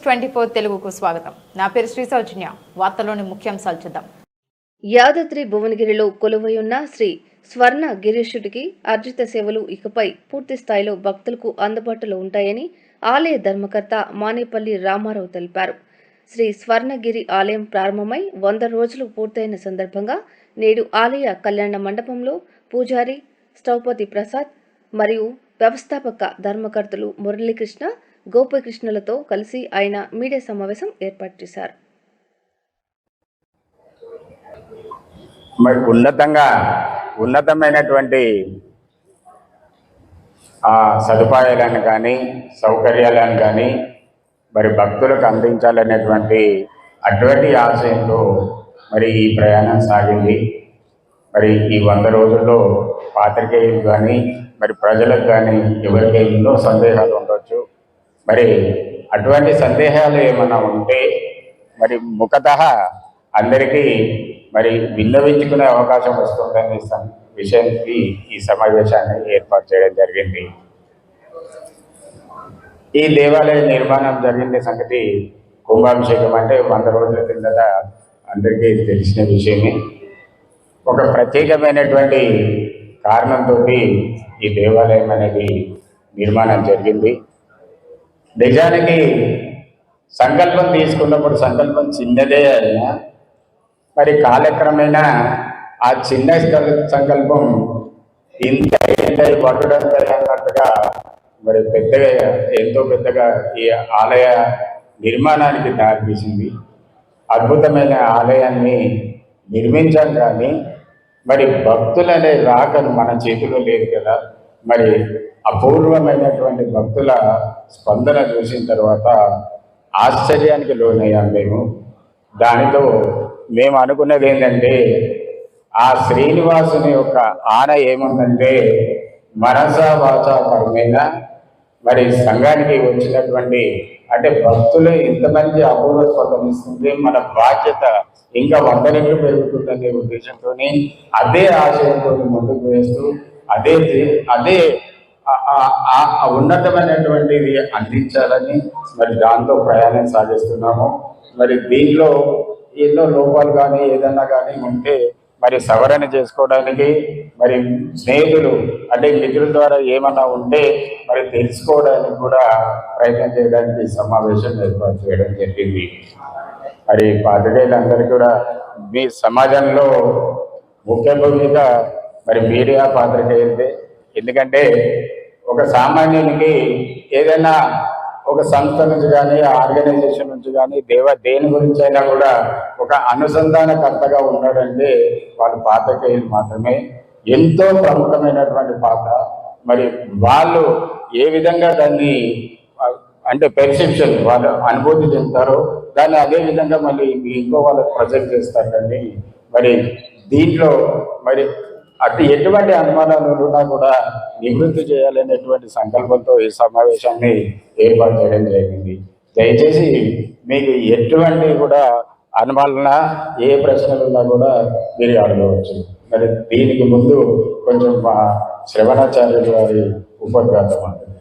News24 తెలుగుకు స్వాగతం. నా పేరు శ్రీ సౌజన్య. వార్తలోని ముఖ్యాంశాలు చూద్దాం. యాదాద్రి భువనగిరిలో కొలువైయున్న శ్రీ స్వర్ణ గిరీశుడికి అర్జిత సేవలు ఇకపై పూర్తి స్థాయిలో భక్తులకు అందుబాటులో ఉంటాయని ఆలయ ధర్మకర్త మానేపల్లి రామారావు తెలిపారు. శ్రీ స్వర్ణగిరి ఆలయం ప్రారంభమై 100 రోజులు పూర్తయిన సందర్భంగా నేడు ఆలయ కళ్యాణ మండపంలో పూజారి స్థౌపతి ప్రసాద్ మరియు వ్యవస్థాపక ధర్మకర్తలు మురళీకృష్ణ గోపకృష్ణలతో కలిసి ఆయన మీడియా సమావేశం ఏర్పాటు చేశారు. మరి ఉన్నతమైనటువంటి సదుపాయాలను కానీ సౌకర్యాలను కానీ మరి భక్తులకు అందించాలనేటువంటి అటువంటి ఆశయంతో మరి ఈ ప్రయాణం సాగింది. మరి ఈ 100 రోజుల్లో పాత్రికేయులు కానీ మరి ప్రజలకు కానీ ఎవరికి ఎన్నో సందేహాలు ఉండవచ్చు. మరి అటువంటి సందేహాలు ఏమైనా ఉంటే మరి ముఖతః అందరికీ మరి విన్నవించుకునే అవకాశం వస్తుందనే విషయానికి ఈ సమావేశాన్ని ఏర్పాటు చేయడం జరిగింది. ఈ దేవాలయ నిర్మాణం జరిగిన సంగతి కుంభాభిషేకం అంటే 100 రోజుల కిందట అందరికీ తెలిసిన విషయమే. ఒక ప్రత్యేకమైనటువంటి కారణంతో ఈ దేవాలయం అనేది నిర్మాణం జరిగింది. నిజానికి సంకల్పం తీసుకున్నప్పుడు సంకల్పం చిన్నదే అయినా మరి కాలక్రమేణా ఆ చిన్న సంకల్పం ఇంత పట్టుడంతగా మరి పెద్దగా ఎంతో పెద్దగా ఈ ఆలయ నిర్మాణానికి దారితీసింది. అద్భుతమైన ఆలయాన్ని నిర్మించాం కానీ మరి భక్తులనే రాకను మన చేతిలో లేదు కదా. మరి అపూర్వమైనటువంటి భక్తుల స్పందన చూసిన తర్వాత ఆశ్చర్యానికి లోనయ్యాం మేము. దానితో మేము అనుకున్నది ఏంటంటే ఆ శ్రీనివాసుని యొక్క ఆన ఏముందంటే మనస వాచ కర్మేణ మరి సంఘానికి వచ్చినటువంటి అంటే భక్తులు ఇంతమంది అపూర్వ స్పందనిస్తుంది, మన బాధ్యత ఇంకా 100 రెట్లు పెరుగుతుందనే ఉద్దేశంతో అదే ఆశయంతో ముందుకు వేస్తూ అదే ఉన్నతమైనటువంటిది అందించాలని మరి దాంతో ప్రయాణం సాగిస్తున్నాము. మరి దీనిలో ఎన్నో లోపాలు కానీ ఏదన్నా కానీ ఉంటే మరి సవరణ చేసుకోవడానికి మరి స్నేహితులు అంటే మిత్రుల ద్వారా ఏమన్నా ఉంటే మరి తెలుసుకోవడానికి కూడా ప్రయత్నం చేయడానికి సమావేశం ఏర్పాటు చేయడం జరిగింది. మరి పాత్రికేయులందరికీ కూడా మీ సమాజంలో ముఖ్య భూమిక మరి మీడియా పాత్రికేయులదే. ఎందుకంటే ఒక సామాన్యునికి ఏదైనా ఒక సంస్థ నుంచి కానీ ఆర్గనైజేషన్ నుంచి కానీ దేని గురించి అయినా కూడా ఒక అనుసంధానకర్తగా ఉన్నాడంటే వాళ్ళు పాత్రికేయులు మాత్రమే. ఎంతో ప్రముఖమైనటువంటి పాత్ర. మరి వాళ్ళు ఏ విధంగా దాన్ని అంటే పెర్సెప్షన్ వాళ్ళు అనుభూతి చెందుతారో దాన్ని అదే విధంగా మళ్ళీ ఇంకో వాళ్ళకి ప్రజెంట్ చేస్తారండి. మరి దీంట్లో మరి అటు ఎటువంటి అనుమానాలు ఉన్నా కూడా నివృత్తి చేయాలనేటువంటి సంకల్పంతో ఈ సమావేశాన్ని ఏర్పాటు చేయడం జరిగింది. దయచేసి మీకు ఎటువంటి కూడా అనుమానాలున్నా ఏ ప్రశ్నలు ఉన్నా కూడా మీరు అడగవచ్చు. మరి దీనికి ముందు కొంచెం శ్రవణాచార్యులు వారి ఉపన్యాసం